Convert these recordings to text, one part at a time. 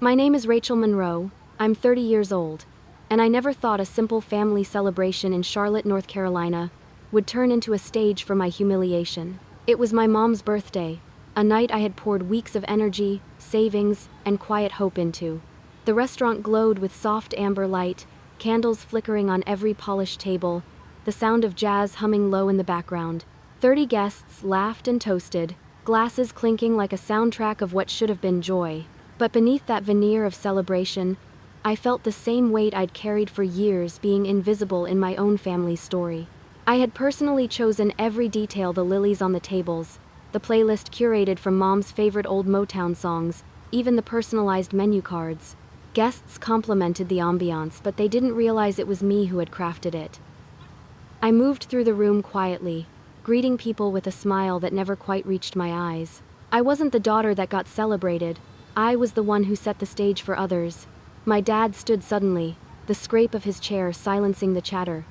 My name is Rachel Monroe. I'm 30 years old, and I never thought a simple family celebration in Charlotte, North Carolina, would turn into a stage for my humiliation. It was my mom's birthday, a night I had poured weeks of energy, savings, and quiet hope into. The restaurant glowed with soft amber light, candles flickering on every polished table, the sound of jazz humming low in the background. 30 guests laughed and toasted, glasses clinking like a soundtrack of what should have been joy. But beneath that veneer of celebration, I felt the same weight I'd carried for years being invisible in my own family's story. I had personally chosen every detail: the lilies on the tables, the playlist curated from Mom's favorite old Motown songs, even the personalized menu cards. Guests complimented the ambiance, but they didn't realize it was me who had crafted it. I moved through the room quietly, greeting people with a smile that never quite reached my eyes. I wasn't the daughter that got celebrated. I was the one who set the stage for others. My dad stood suddenly, the scrape of his chair silencing the chatter.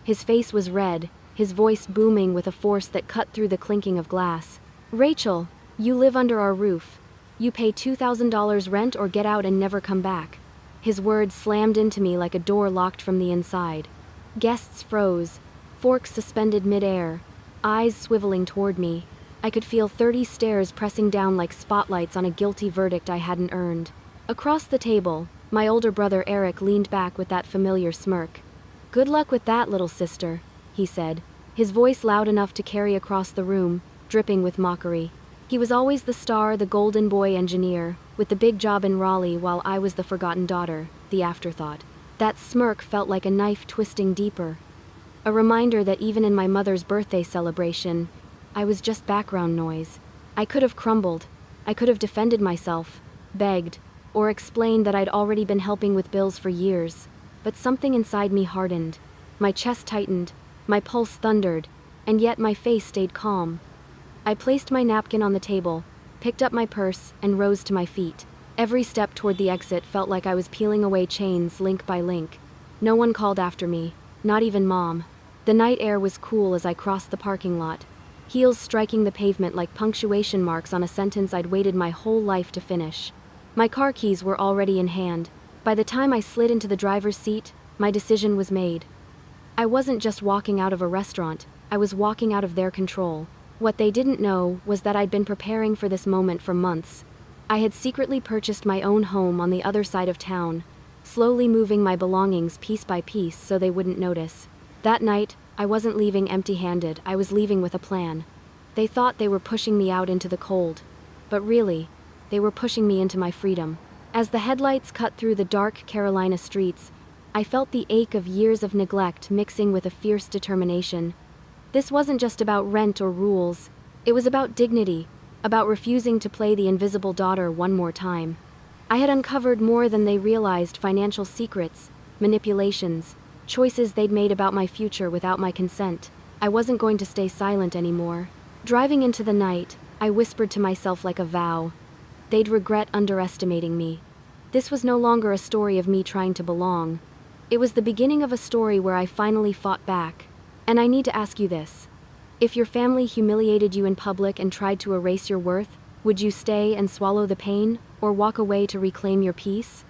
His face was red, his voice booming with a force that cut through the clinking of glass. "Rachel, you live under our roof. You pay $2,000 rent or get out and never come back." His words slammed into me like a door locked from the inside. Guests froze, forks suspended mid-air, eyes swiveling toward me. I could feel 30 stares pressing down like spotlights on a guilty verdict I hadn't earned. Across the table, my older brother Eric leaned back with that familiar smirk. "Good luck with that, little sister," he said, his voice loud enough to carry across the room, dripping with mockery. He was always the star, the golden boy engineer, with the big job in Raleigh, while I was the forgotten daughter, the afterthought. That smirk felt like a knife twisting deeper. A reminder that even in my mother's birthday celebration, I was just background noise. I could have crumbled. I could have defended myself, begged, or explained that I'd already been helping with bills for years. But something inside me hardened. My chest tightened, my pulse thundered, and yet my face stayed calm. I placed my napkin on the table, picked up my purse, and rose to my feet. Every step toward the exit felt like I was peeling away chains link by link. No one called after me, not even Mom. The night air was cool as I crossed the parking lot, heels striking the pavement like punctuation marks on a sentence I'd waited my whole life to finish. My car keys were already in hand. By the time I slid into the driver's seat, my decision was made. I wasn't just walking out of a restaurant, I was walking out of their control. What they didn't know was that I'd been preparing for this moment for months. I had secretly purchased my own home on the other side of town, slowly moving my belongings piece by piece so they wouldn't notice. That night, I wasn't leaving empty-handed, I was leaving with a plan. They thought they were pushing me out into the cold, but really, they were pushing me into my freedom. As the headlights cut through the dark Carolina streets, I felt the ache of years of neglect mixing with a fierce determination. This wasn't just about rent or rules, it was about dignity, about refusing to play the invisible daughter one more time. I had uncovered more than they realized: financial secrets, manipulations, choices they'd made about my future without my consent. I wasn't going to stay silent anymore. Driving into the night, I whispered to myself like a vow. They'd regret underestimating me. This was no longer a story of me trying to belong. It was the beginning of a story where I finally fought back. And I need to ask you this. If your family humiliated you in public and tried to erase your worth, would you stay and swallow the pain, or walk away to reclaim your peace?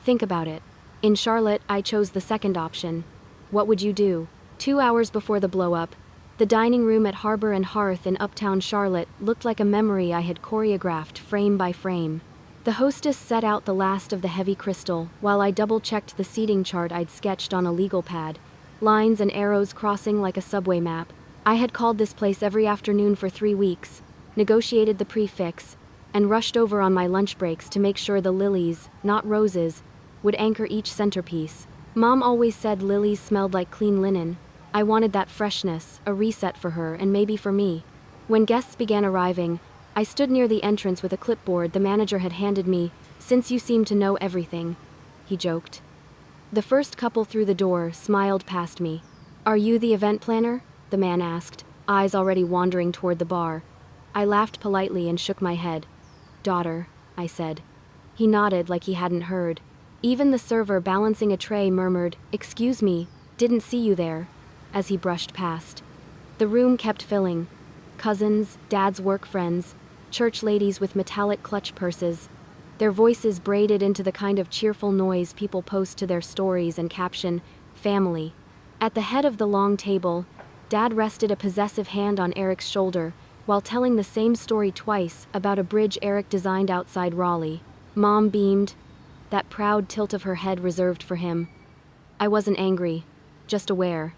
Think about it. In Charlotte, I chose the second option. What would you do? 2 hours before the blow-up, the dining room at Harbor and Hearth in uptown Charlotte looked like a memory I had choreographed frame by frame. The hostess set out the last of the heavy crystal, while I double-checked the seating chart I'd sketched on a legal pad, lines and arrows crossing like a subway map. I had called this place every afternoon for 3 weeks, negotiated the prefix, and rushed over on my lunch breaks to make sure the lilies, not roses, would anchor each centerpiece. Mom always said lilies smelled like clean linen. I wanted that freshness, a reset for her and maybe for me. When guests began arriving, I stood near the entrance with a clipboard the manager had handed me. "Since you seem to know everything," he joked. The first couple through the door smiled past me. "Are you the event planner?" the man asked, eyes already wandering toward the bar. I laughed politely and shook my head. "Daughter," I said. He nodded like he hadn't heard. Even the server balancing a tray murmured, "Excuse me, didn't see you there," as he brushed past. The room kept filling. Cousins, Dad's work friends, church ladies with metallic clutch purses. their voices braided into the kind of cheerful noise people post to their stories and caption, "Family." At the head of the long table, Dad rested a possessive hand on Eric's shoulder while telling the same story twice about a bridge Eric designed outside Raleigh. Mom beamed, that proud tilt of her head reserved for him. I wasn't angry, just aware.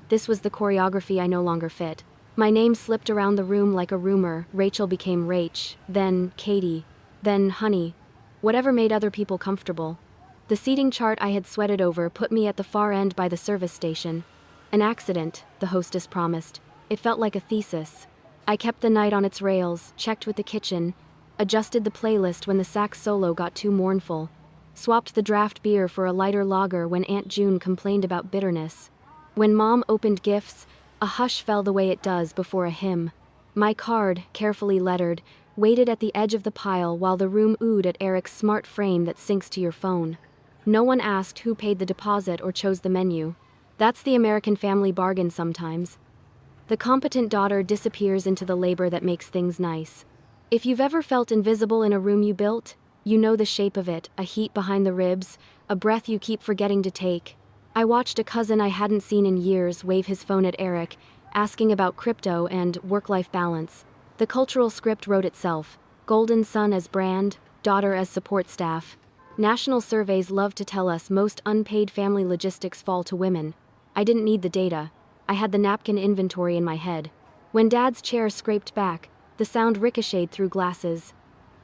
This was the choreography I no longer fit. My name slipped around the room like a rumor. Rachel became Rach, then Katie, then Honey, whatever made other people comfortable. The seating chart I had sweated over put me at the far end by the service station. An accident, the hostess promised. It felt like a thesis. I kept the night on its rails, checked with the kitchen, adjusted the playlist when the sax solo got too mournful, swapped the draft beer for a lighter lager when Aunt June complained about bitterness. When Mom opened gifts, a hush fell the way it does before a hymn. My card, carefully lettered, waited at the edge of the pile while the room oohed at Eric's smart frame that syncs to your phone. No one asked who paid the deposit or chose the menu. That's the American family bargain sometimes. The competent daughter disappears into the labor that makes things nice. If you've ever felt invisible in a room you built, you know the shape of it, a heat behind the ribs, a breath you keep forgetting to take. I watched a cousin I hadn't seen in years wave his phone at Eric, asking about crypto and work-life balance. The cultural script wrote itself: golden son as brand, daughter as support staff. National surveys love to tell us most unpaid family logistics fall to women. I didn't need the data. I had the napkin inventory in my head. When Dad's chair scraped back, the sound ricocheted through glasses.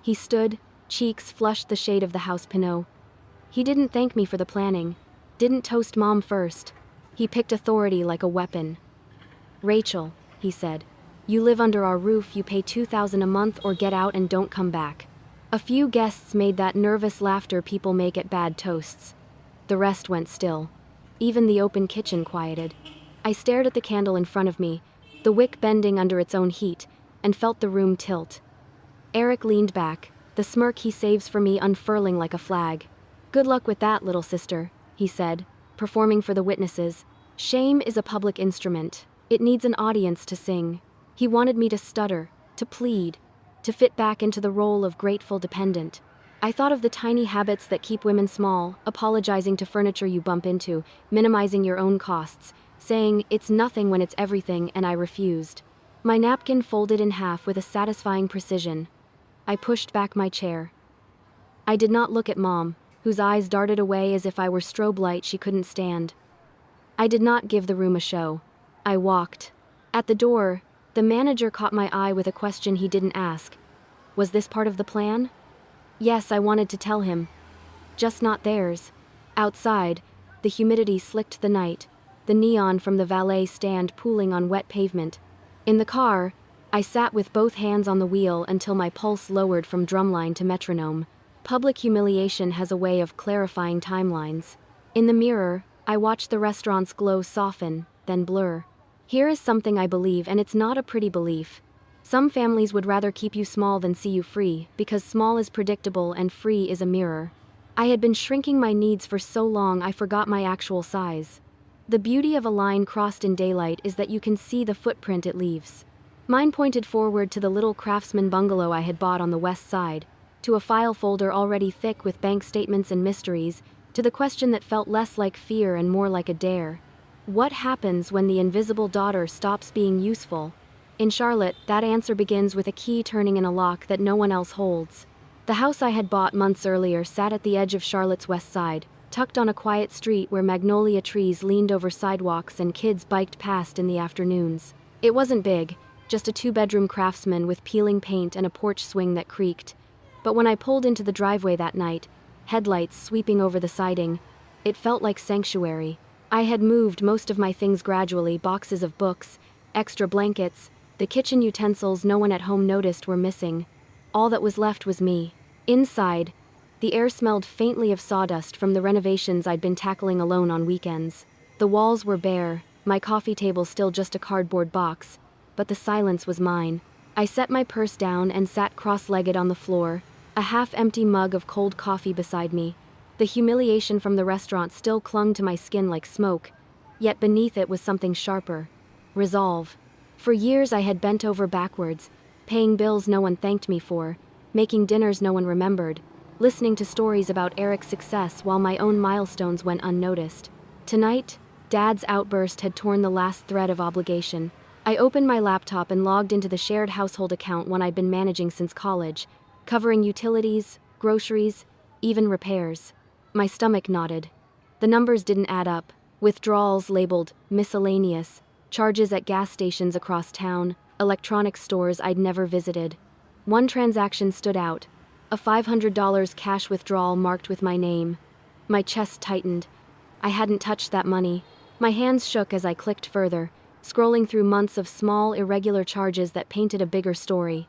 He stood, cheeks flushed the shade of the house pinot. He didn't thank me for the planning, didn't toast Mom first. He picked authority like a weapon. "Rachel," he said, "you live under our roof, you pay $2,000 a month or get out and don't come back." A few guests made that nervous laughter people make at bad toasts. The rest went still. Even the open kitchen quieted. I stared at the candle in front of me, the wick bending under its own heat, and felt the room tilt. Eric leaned back, the smirk he saves for me unfurling like a flag. "Good luck with that, little sister," he said, performing for the witnesses. "Shame is a public instrument. It needs an audience to sing." He wanted me to stutter, to plead, to fit back into the role of grateful dependent. I thought of the tiny habits that keep women small, apologizing to furniture you bump into, minimizing your own costs, saying it's nothing when it's everything, and I refused. My napkin folded in half with a satisfying precision. I pushed back my chair. I did not look at Mom, whose eyes darted away as if I were strobe light she couldn't stand. I did not give the room a show. I walked. At the door, the manager caught my eye with a question he didn't ask. Was this part of the plan? Yes, I wanted to tell him. Just not theirs. Outside, the humidity slicked the night, the neon from the valet stand pooling on wet pavement. In the car, I sat with both hands on the wheel until my pulse lowered from drumline to metronome. Public humiliation has a way of clarifying timelines. In the mirror, I watched the restaurant's glow soften, then blur. Here is something I believe, and it's not a pretty belief. Some families would rather keep you small than see you free, because small is predictable and free is a mirror. I had been shrinking my needs for so long I forgot my actual size. The beauty of a line crossed in daylight is that you can see the footprint it leaves. Mine pointed forward to the little craftsman bungalow I had bought on the west side, to a file folder already thick with bank statements and mysteries, to the question that felt less like fear and more like a dare. What happens when the invisible daughter stops being useful? In Charlotte, that answer begins with a key turning in a lock that no one else holds. The house I had bought months earlier sat at the edge of Charlotte's west side, tucked on a quiet street where magnolia trees leaned over sidewalks and kids biked past in the afternoons. It wasn't big, just a two-bedroom craftsman with peeling paint and a porch swing that creaked. But when I pulled into the driveway that night, headlights sweeping over the siding, it felt like sanctuary. I had moved most of my things gradually, boxes of books, extra blankets, the kitchen utensils no one at home noticed were missing. All that was left was me. Inside, the air smelled faintly of sawdust from the renovations I'd been tackling alone on weekends. The walls were bare, my coffee table still just a cardboard box, but the silence was mine. I set my purse down and sat cross-legged on the floor, a half-empty mug of cold coffee beside me. The humiliation from the restaurant still clung to my skin like smoke, yet beneath it was something sharper. Resolve. For years I had bent over backwards, paying bills no one thanked me for, making dinners no one remembered. listening to stories about Eric's success while my own milestones went unnoticed. Tonight, Dad's outburst had torn the last thread of obligation. I opened my laptop and logged into the shared household account one I'd been managing since college, covering utilities, groceries, even repairs. My stomach knotted. The numbers didn't add up. Withdrawals labeled miscellaneous, charges at gas stations across town, electronics stores I'd never visited. One transaction stood out, a $500 cash withdrawal marked with my name. My chest tightened. I hadn't touched that money. My hands shook as I clicked further, scrolling through months of small, irregular charges that painted a bigger story.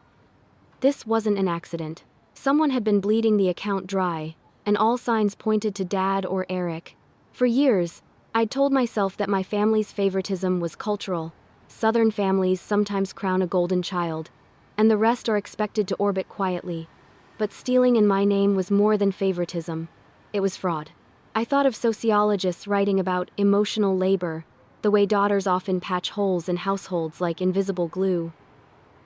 This wasn't an accident. Someone had been bleeding the account dry, and all signs pointed to Dad or Eric. For years, I'd told myself that my family's favoritism was cultural. Southern families sometimes crown a golden child, and the rest are expected to orbit quietly. But stealing in my name was more than favoritism. It was fraud. I thought of sociologists writing about emotional labor, the way daughters often patch holes in households like invisible glue.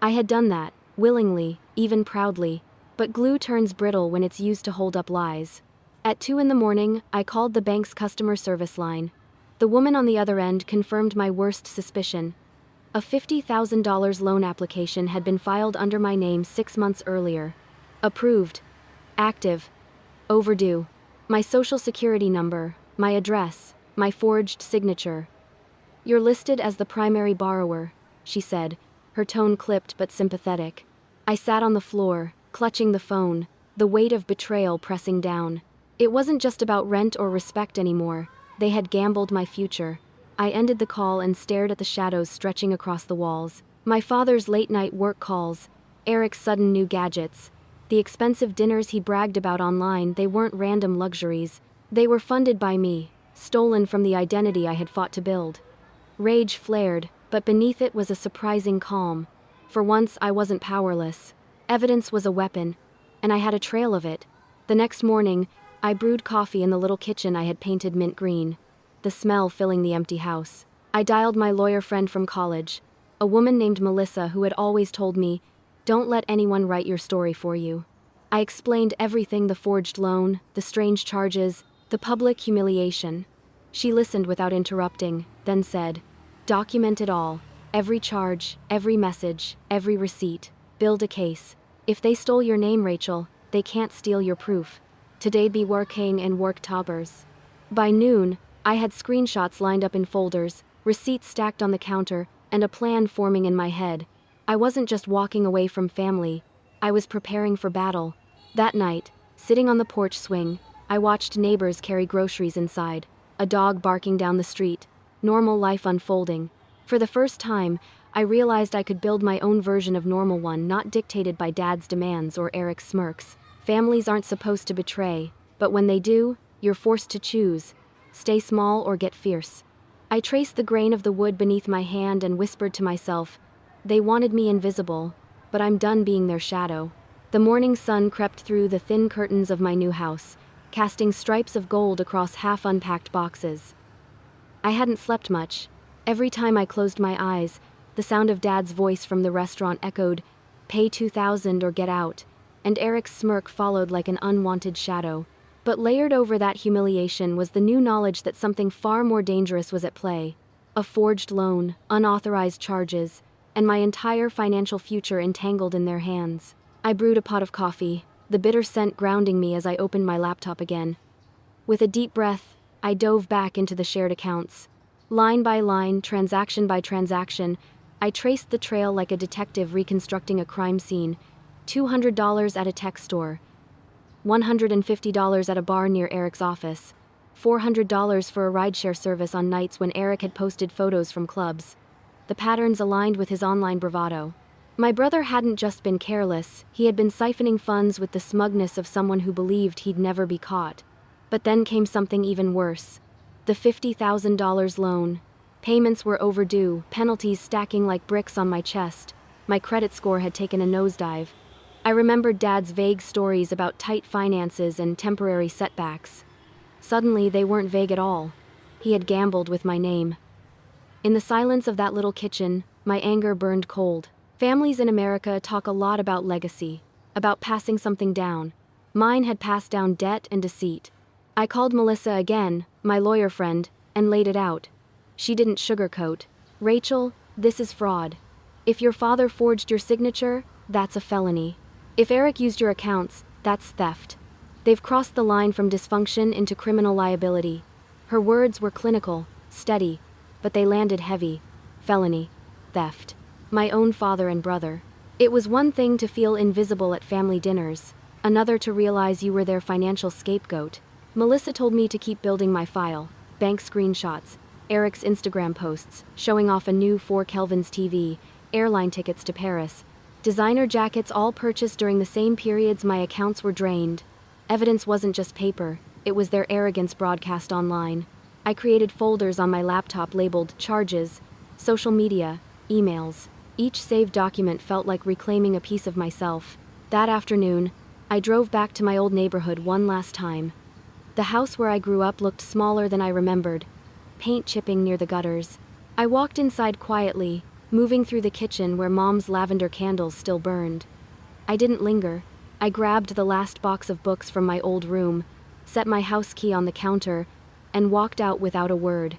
I had done that, willingly, even proudly, but glue turns brittle when it's used to hold up lies. At 2 a.m, I called the bank's customer service line. The woman on the other end confirmed my worst suspicion. A $50,000 loan application had been filed under my name 6 months earlier. Approved. Active. Overdue. My social security number, my address, my forged signature. "You're listed as the primary borrower," she said, her tone clipped but sympathetic. I sat on the floor, clutching the phone, the weight of betrayal pressing down. It wasn't just about rent or respect anymore. They had gambled my future. I ended the call and stared at the shadows stretching across the walls. My father's late-night work calls, Eric's sudden new gadgets. The expensive dinners he bragged about online, they weren't random luxuries. They were funded by me, stolen from the identity I had fought to build. Rage flared, but beneath it was a surprising calm. For once, I wasn't powerless. Evidence was a weapon, and I had a trail of it. The next morning, I brewed coffee in the little kitchen I had painted mint green, the smell filling the empty house. I dialed my lawyer friend from college, a woman named Melissa who had always told me, "Don't let anyone write your story for you." I explained everything: the forged loan, the strange charges, the public humiliation. She listened without interrupting, then said, "Document it all. Every charge, every message, every receipt. Build a case. If they stole your name, Rachel, they can't steal your proof. Today be working and work toppers." By noon, I had screenshots lined up in folders, receipts stacked on the counter, and a plan forming in my head. I wasn't just walking away from family. I was preparing for battle. That night, sitting on the porch swing, I watched neighbors carry groceries inside, a dog barking down the street, normal life unfolding. For the first time, I realized I could build my own version of normal, one not dictated by Dad's demands or Eric's smirks. Families aren't supposed to betray, but when they do, you're forced to choose. Stay small or get fierce. I traced the grain of the wood beneath my hand and whispered to myself, "They wanted me invisible, but I'm done being their shadow." The morning sun crept through the thin curtains of my new house, casting stripes of gold across half-unpacked boxes. I hadn't slept much. Every time I closed my eyes, the sound of Dad's voice from the restaurant echoed, "Pay $2,000 or get out," and Eric's smirk followed like an unwanted shadow. But layered over that humiliation was the new knowledge that something far more dangerous was at play. A forged loan, unauthorized charges, and my entire financial future entangled in their hands. I brewed a pot of coffee, the bitter scent grounding me as I opened my laptop again. With a deep breath, I dove back into the shared accounts. Line by line, transaction by transaction, I traced the trail like a detective reconstructing a crime scene. $200 at a tech store, $150 at a bar near Eric's office, $400 for a rideshare service on nights when Eric had posted photos from clubs. The patterns aligned with his online bravado. My brother hadn't just been careless, he had been siphoning funds with the smugness of someone who believed he'd never be caught. But then came something even worse. The $50,000 loan. Payments were overdue, penalties stacking like bricks on my chest. My credit score had taken a nosedive. I remembered Dad's vague stories about tight finances and temporary setbacks. Suddenly, they weren't vague at all. He had gambled with my name. In the silence of that little kitchen, my anger burned cold. Families in America talk a lot about legacy, about passing something down. Mine had passed down debt and deceit. I called Melissa again, my lawyer friend, and laid it out. She didn't sugarcoat. Rachel, this is fraud. If your father forged your signature, that's a felony. If Eric used your accounts, that's theft. They've crossed the line from dysfunction into criminal liability. Her words were clinical, steady, but they landed heavy. Felony. Theft. My own father and brother. It was one thing to feel invisible at family dinners, another to realize you were their financial scapegoat. Melissa told me to keep building my file. Bank screenshots, Eric's Instagram posts, showing off a new 4 Kelvin's TV, airline tickets to Paris, designer jackets all purchased during the same periods my accounts were drained. Evidence wasn't just paper, it was their arrogance broadcast online. I created folders on my laptop labeled charges, social media, emails. Each saved document felt like reclaiming a piece of myself. That afternoon, I drove back to my old neighborhood one last time. The house where I grew up looked smaller than I remembered, paint chipping near the gutters. I walked inside quietly, moving through the kitchen where Mom's lavender candles still burned. I didn't linger. I grabbed the last box of books from my old room, set my house key on the counter, and walked out without a word.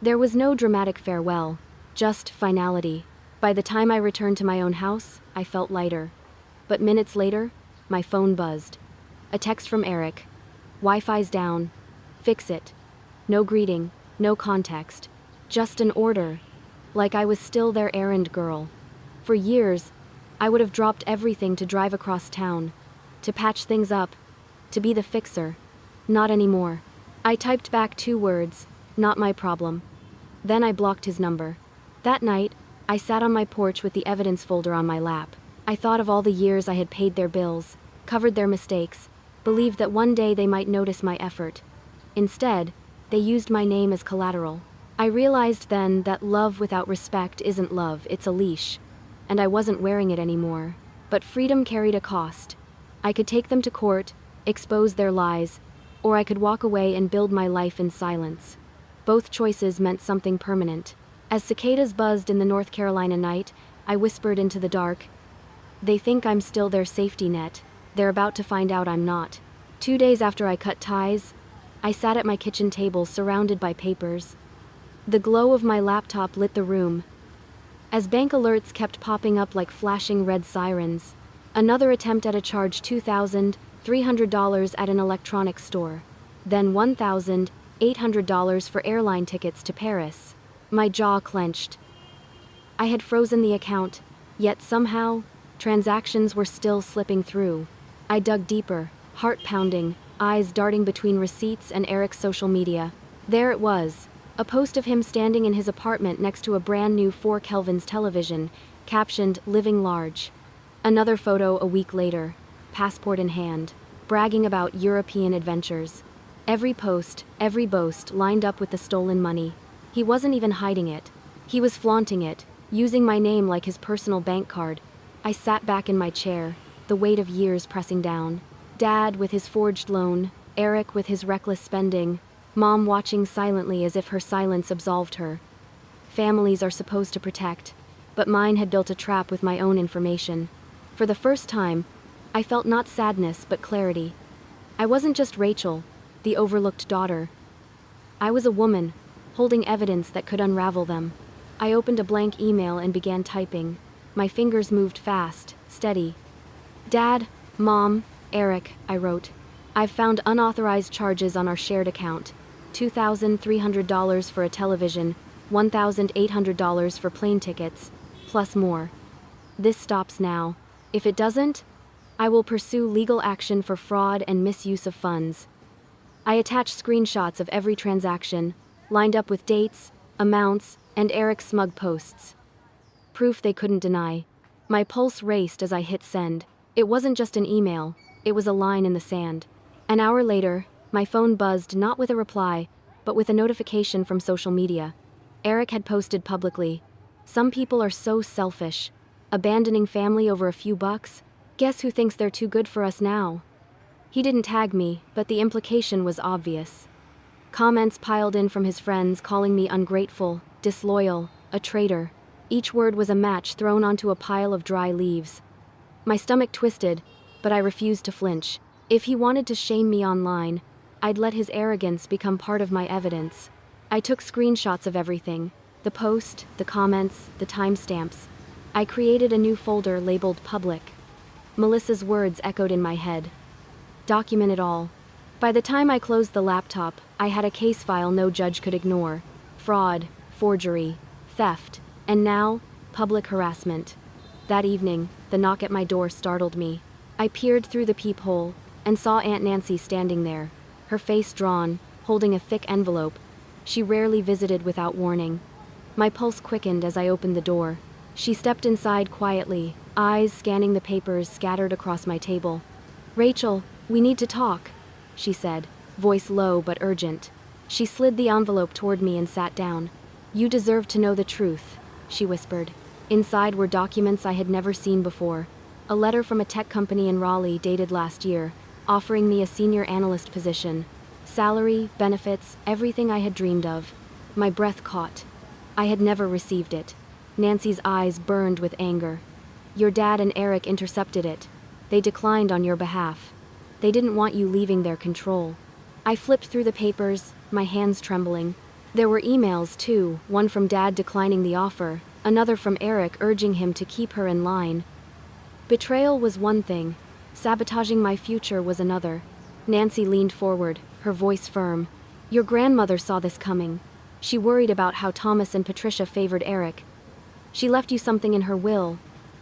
There was no dramatic farewell, just finality. By the time I returned to my own house, I felt lighter. But minutes later, my phone buzzed. A text from Eric. Wi-Fi's down. Fix it. No greeting, no context. Just an order. Like I was still their errand girl. For years, I would have dropped everything to drive across town, to patch things up, to be the fixer. Not anymore. I typed back 2 words, not my problem. Then I blocked his number. That night, I sat on my porch with the evidence folder on my lap. I thought of all the years I had paid their bills, covered their mistakes, believed that one day they might notice my effort. Instead, they used my name as collateral. I realized then that love without respect isn't love, it's a leash. And I wasn't wearing it anymore. But freedom carried a cost. I could take them to court, expose their lies, or I could walk away and build my life in silence. Both choices meant something permanent. As cicadas buzzed in the North Carolina night, I whispered into the dark, "They think I'm still their safety net. They're about to find out I'm not." 2 days after I cut ties, I sat at my kitchen table surrounded by papers. The glow of my laptop lit the room. As bank alerts kept popping up like flashing red sirens, another attempt at a charge $2,300 at an electronics store, then $1,800 for airline tickets to Paris. My jaw clenched. I had frozen the account, yet somehow, transactions were still slipping through. I dug deeper, heart pounding, eyes darting between receipts and Eric's social media. There it was, a post of him standing in his apartment next to a brand new 4 Kelvin's television, captioned "Living Large." Another photo a week later, passport in hand, bragging about European adventures. Every post, every boast lined up with the stolen money. He wasn't even hiding it. He was flaunting it, using my name like his personal bank card. I sat back in my chair, the weight of years pressing down. Dad with his forged loan, Eric with his reckless spending, Mom watching silently as if her silence absolved her. Families are supposed to protect, but mine had built a trap with my own information. For the first time, I felt not sadness but clarity. I wasn't just Rachel, the overlooked daughter. I was a woman, holding evidence that could unravel them. I opened a blank email and began typing. My fingers moved fast, steady. "Dad, Mom, Eric," I wrote. "I've found unauthorized charges on our shared account. $2,300 for a television, $1,800 for plane tickets, plus more. This stops now. If it doesn't, I will pursue legal action for fraud and misuse of funds." I attached screenshots of every transaction, lined up with dates, amounts, and Eric's smug posts. Proof they couldn't deny. My pulse raced as I hit send. It wasn't just an email, it was a line in the sand. An hour later, my phone buzzed not with a reply, but with a notification from social media. Eric had posted publicly, "Some people are so selfish. Abandoning family over a few bucks? Guess who thinks they're too good for us now?" He didn't tag me, but the implication was obvious. Comments piled in from his friends calling me ungrateful, disloyal, a traitor. Each word was a match thrown onto a pile of dry leaves. My stomach twisted, but I refused to flinch. If he wanted to shame me online, I'd let his arrogance become part of my evidence. I took screenshots of everything, the post, the comments, the timestamps. I created a new folder labeled public. Melissa's words echoed in my head. Document it all. By the time I closed the laptop, I had a case file no judge could ignore. Fraud, forgery, theft, and now, public harassment. That evening, the knock at my door startled me. I peered through the peephole and saw Aunt Nancy standing there, her face drawn, holding a thick envelope. She rarely visited without warning. My pulse quickened as I opened the door. She stepped inside quietly, eyes scanning the papers scattered across my table. "Rachel, we need to talk," she said, voice low but urgent. She slid the envelope toward me and sat down. "You deserve to know the truth," she whispered. Inside were documents I had never seen before. A letter from a tech company in Raleigh dated last year, offering me a senior analyst position. Salary, benefits, everything I had dreamed of. My breath caught. I had never received it. Nancy's eyes burned with anger. "Your dad and Eric intercepted it. They declined on your behalf. They didn't want you leaving their control." I flipped through the papers, my hands trembling. There were emails, too, one from Dad declining the offer, another from Eric urging him to keep her in line. Betrayal was one thing, sabotaging my future was another. Nancy leaned forward, her voice firm. "Your grandmother saw this coming. She worried about how Thomas and Patricia favored Eric. She left you something in her will,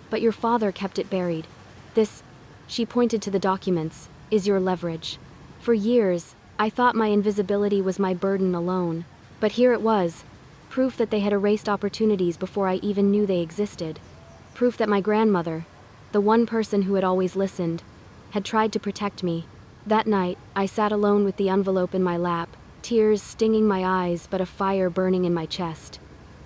but your father kept it buried. This," she pointed to the documents, "is your leverage." For years, I thought my invisibility was my burden alone. But here it was, proof that they had erased opportunities before I even knew they existed. Proof that my grandmother, the one person who had always listened, had tried to protect me. That night, I sat alone with the envelope in my lap, tears stinging my eyes but a fire burning in my chest.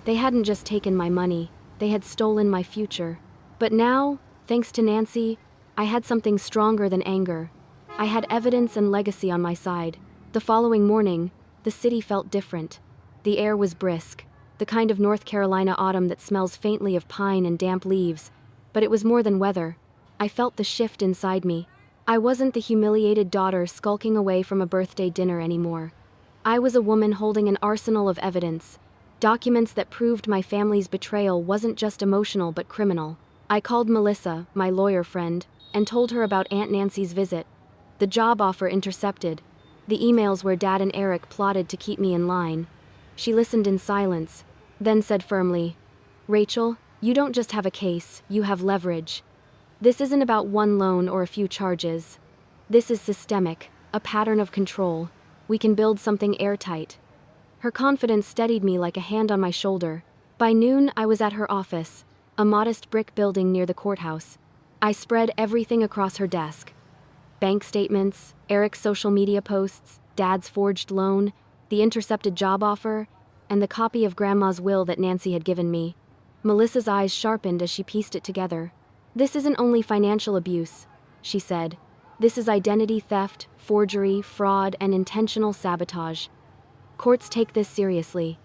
They hadn't just taken my money, they had stolen my future. But now, thanks to Nancy, I had something stronger than anger. I had evidence and legacy on my side. The following morning, the city felt different. The air was brisk, the kind of North Carolina autumn that smells faintly of pine and damp leaves. But it was more than weather. I felt the shift inside me. I wasn't the humiliated daughter skulking away from a birthday dinner anymore. I was a woman holding an arsenal of evidence, documents that proved my family's betrayal wasn't just emotional but criminal. I called Melissa, my lawyer friend, and told her about Aunt Nancy's visit. The job offer intercepted, the emails where Dad and Eric plotted to keep me in line. She listened in silence, then said firmly, "Rachel, you don't just have a case, you have leverage. This isn't about one loan or a few charges. This is systemic, a pattern of control. We can build something airtight." Her confidence steadied me like a hand on my shoulder. By noon, I was at her office, a modest brick building near the courthouse. I spread everything across her desk. Bank statements, Eric's social media posts, Dad's forged loan, the intercepted job offer, and the copy of Grandma's will that Nancy had given me. Melissa's eyes sharpened as she pieced it together. "This isn't only financial abuse," she said. "This is identity theft, forgery, fraud, and intentional sabotage. Courts take this seriously.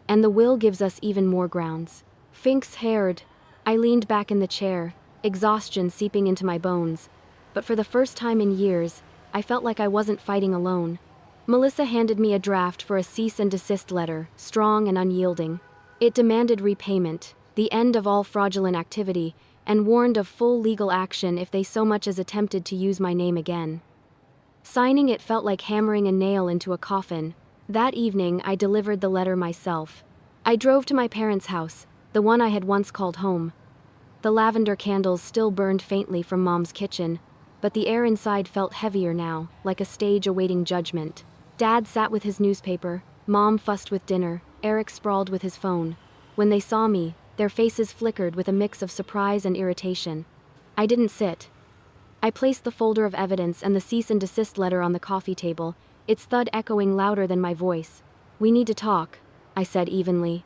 And the will gives us even more grounds." Finks-haired, I leaned back in the chair, exhaustion seeping into my bones. But for the first time in years, I felt like I wasn't fighting alone. Melissa handed me a draft for a cease and desist letter, strong and unyielding. It demanded repayment, the end of all fraudulent activity, and warned of full legal action if they so much as attempted to use my name again. Signing it felt like hammering a nail into a coffin. That evening, I delivered the letter myself. I drove to my parents' house, the one I had once called home. The lavender candles still burned faintly from Mom's kitchen, but the air inside felt heavier now, like a stage awaiting judgment. Dad sat with his newspaper, Mom fussed with dinner, Eric sprawled with his phone. When they saw me, their faces flickered with a mix of surprise and irritation. I didn't sit. I placed the folder of evidence and the cease and desist letter on the coffee table, its thud echoing louder than my voice. "We need to talk," I said evenly.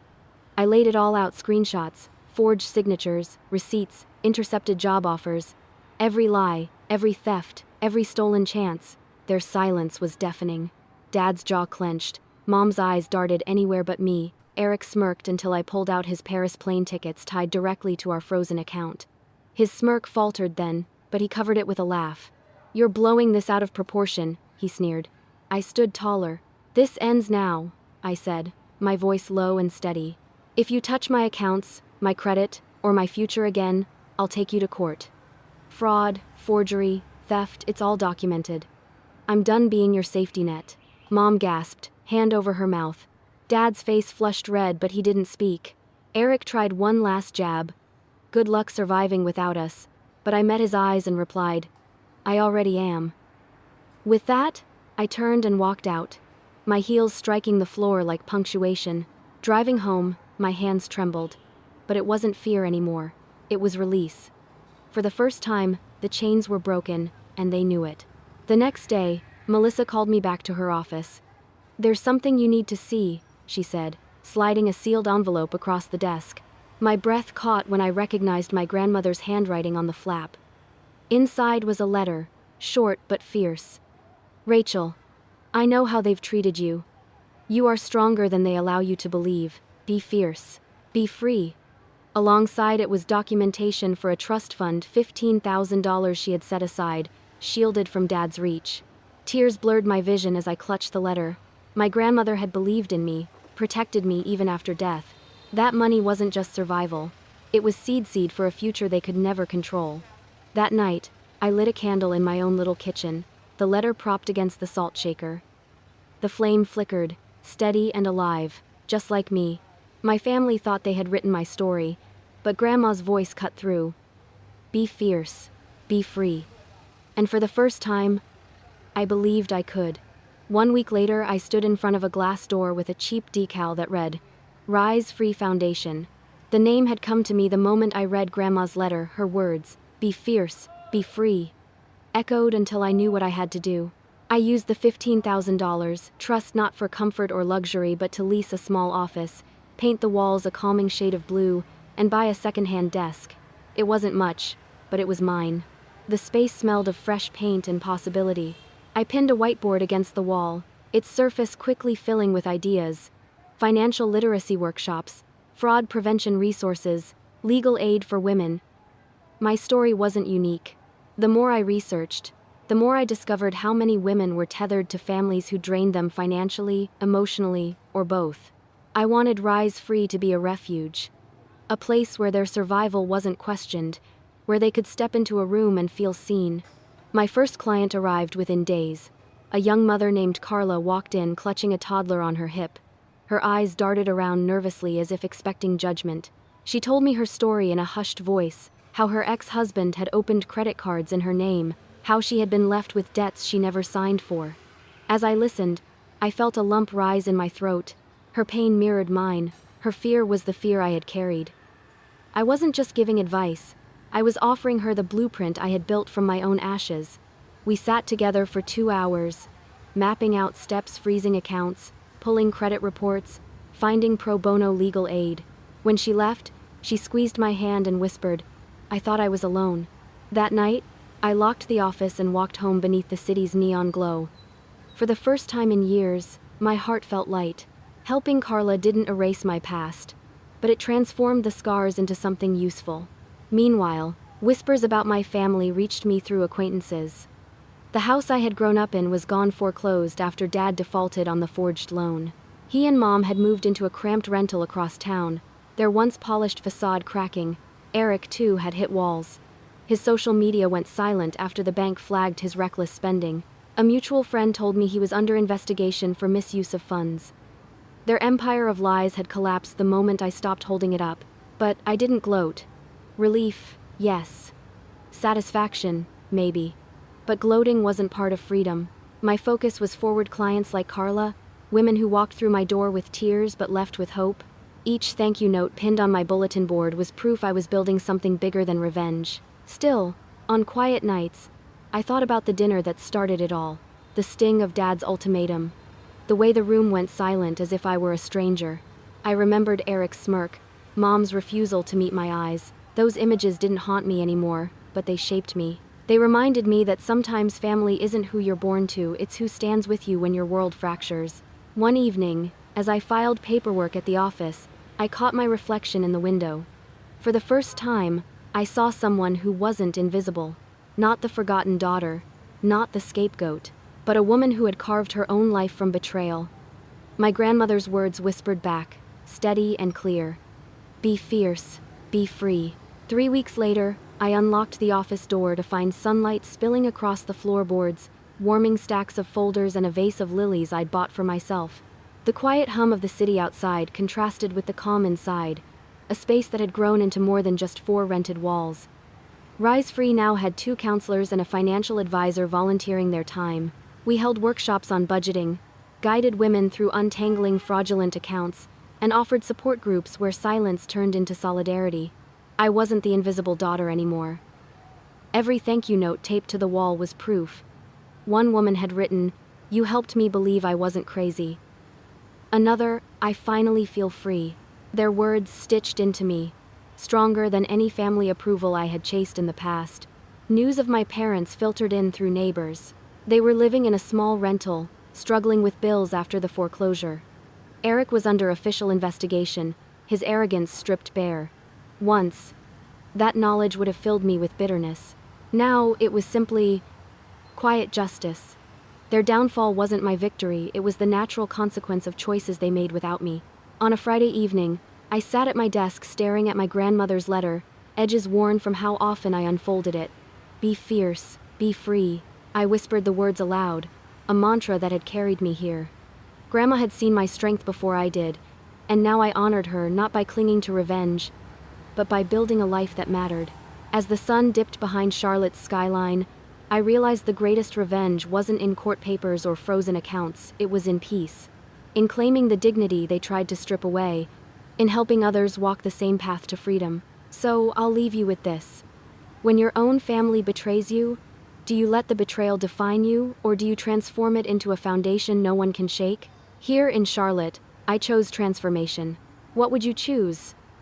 I laid it all out, screenshots, forged signatures, receipts, intercepted job offers. Every lie, every theft, every stolen chance. Their silence was deafening. Dad's jaw clenched. Mom's eyes darted anywhere but me. Eric smirked until I pulled out his Paris plane tickets tied directly to our frozen account. His smirk faltered then, but he covered it with a laugh. "You're blowing this out of proportion," he sneered. I stood taller. "This ends now," I said, my voice low and steady. "If you touch my accounts, my credit, or my future again, I'll take you to court. Fraud, forgery, theft, it's all documented. I'm done being your safety net." Mom gasped, hand over her mouth. Dad's face flushed red, but he didn't speak. Eric tried one last jab. "Good luck surviving without us," but I met his eyes and replied, "I already am." With that, I turned and walked out, my heels striking the floor like punctuation. Driving home, my hands trembled. But it wasn't fear anymore. It was release. For the first time, the chains were broken, and they knew it. The next day, Melissa called me back to her office. "There's something you need to see," she said, sliding a sealed envelope across the desk. My breath caught when I recognized my grandmother's handwriting on the flap. Inside was a letter, short but fierce. "Rachel, I know how they've treated you. You are stronger than they allow you to believe. Be fierce. Be free." Alongside it was documentation for a trust fund, $15,000 she had set aside, shielded from Dad's reach. Tears blurred my vision as I clutched the letter. My grandmother had believed in me, protected me even after death. That money wasn't just survival. It was seed for a future they could never control. That night, I lit a candle in my own little kitchen, the letter propped against the salt shaker. The flame flickered, steady and alive, just like me. My family thought they had written my story, but Grandma's voice cut through. "Be fierce. Be free." And for the first time, I believed I could. 1 week later, I stood in front of a glass door with a cheap decal that read, "Rise Free Foundation." The name had come to me the moment I read Grandma's letter, her words, "Be fierce, be free," echoed until I knew what I had to do. I used the $15,000, trust not for comfort or luxury but to lease a small office, paint the walls a calming shade of blue, and buy a second-hand desk. It wasn't much, but it was mine. The space smelled of fresh paint and possibility. I pinned a whiteboard against the wall, its surface quickly filling with ideas. Financial literacy workshops, fraud prevention resources, legal aid for women. My story wasn't unique. The more I researched, the more I discovered how many women were tethered to families who drained them financially, emotionally, or both. I wanted Rise Free to be a refuge. A place where their survival wasn't questioned, where they could step into a room and feel seen. My first client arrived within days. A young mother named Carla walked in clutching a toddler on her hip. Her eyes darted around nervously as if expecting judgment. She told me her story in a hushed voice, how her ex-husband had opened credit cards in her name, how she had been left with debts she never signed for. As I listened, I felt a lump rise in my throat. Her pain mirrored mine. Her fear was the fear I had carried. I wasn't just giving advice. I was offering her the blueprint I had built from my own ashes. We sat together for 2 hours, mapping out steps, freezing accounts, pulling credit reports, finding pro bono legal aid. When she left, she squeezed my hand and whispered, "I thought I was alone." That night, I locked the office and walked home beneath the city's neon glow. For the first time in years, my heart felt light. Helping Carla didn't erase my past, but it transformed the scars into something useful. Meanwhile, whispers about my family reached me through acquaintances. The house I had grown up in was gone foreclosed after Dad defaulted on the forged loan. He and Mom had moved into a cramped rental across town, their once polished facade cracking. Eric, too, had hit walls. His social media went silent after the bank flagged his reckless spending. A mutual friend told me he was under investigation for misuse of funds. Their empire of lies had collapsed the moment I stopped holding it up, but I didn't gloat. Relief, yes. Satisfaction, maybe. But gloating wasn't part of freedom. My focus was forward clients like Carla, women who walked through my door with tears but left with hope. Each thank you note pinned on my bulletin board was proof I was building something bigger than revenge. Still, on quiet nights, I thought about the dinner that started it all, the sting of Dad's ultimatum, the way the room went silent as if I were a stranger. I remembered Eric's smirk, Mom's refusal to meet my eyes. Those images didn't haunt me anymore, but they shaped me. They reminded me that sometimes family isn't who you're born to, it's who stands with you when your world fractures. One evening, as I filed paperwork at the office, I caught my reflection in the window. For the first time, I saw someone who wasn't invisible. Not the forgotten daughter, not the scapegoat, but a woman who had carved her own life from betrayal. My grandmother's words whispered back, steady and clear. Be fierce, be free. 3 weeks later, I unlocked the office door to find sunlight spilling across the floorboards, warming stacks of folders and a vase of lilies I'd bought for myself. The quiet hum of the city outside contrasted with the calm inside, a space that had grown into more than just 4 rented walls. Rise Free now had 2 counselors and a financial advisor volunteering their time. We held workshops on budgeting, guided women through untangling fraudulent accounts, and offered support groups where silence turned into solidarity. I wasn't the invisible daughter anymore. Every thank you note taped to the wall was proof. One woman had written, "You helped me believe I wasn't crazy." Another, "I finally feel free." Their words stitched into me, stronger than any family approval I had chased in the past. News of my parents filtered in through neighbors. They were living in a small rental, struggling with bills after the foreclosure. Eric was under official investigation, his arrogance stripped bare. Once, that knowledge would have filled me with bitterness. Now, it was simply quiet justice. Their downfall wasn't my victory, it was the natural consequence of choices they made without me. On a Friday evening, I sat at my desk staring at my grandmother's letter, edges worn from how often I unfolded it. Be fierce, be free. I whispered the words aloud, a mantra that had carried me here. Grandma had seen my strength before I did, and now I honored her not by clinging to revenge, but by building a life that mattered. As the sun dipped behind Charlotte's skyline, I realized the greatest revenge wasn't in court papers or frozen accounts, it was in peace. In claiming the dignity they tried to strip away, in helping others walk the same path to freedom. So I'll leave you with this. When your own family betrays you, do you let the betrayal define you, or do you transform it into a foundation no one can shake? Here in Charlotte, I chose transformation. What would you choose?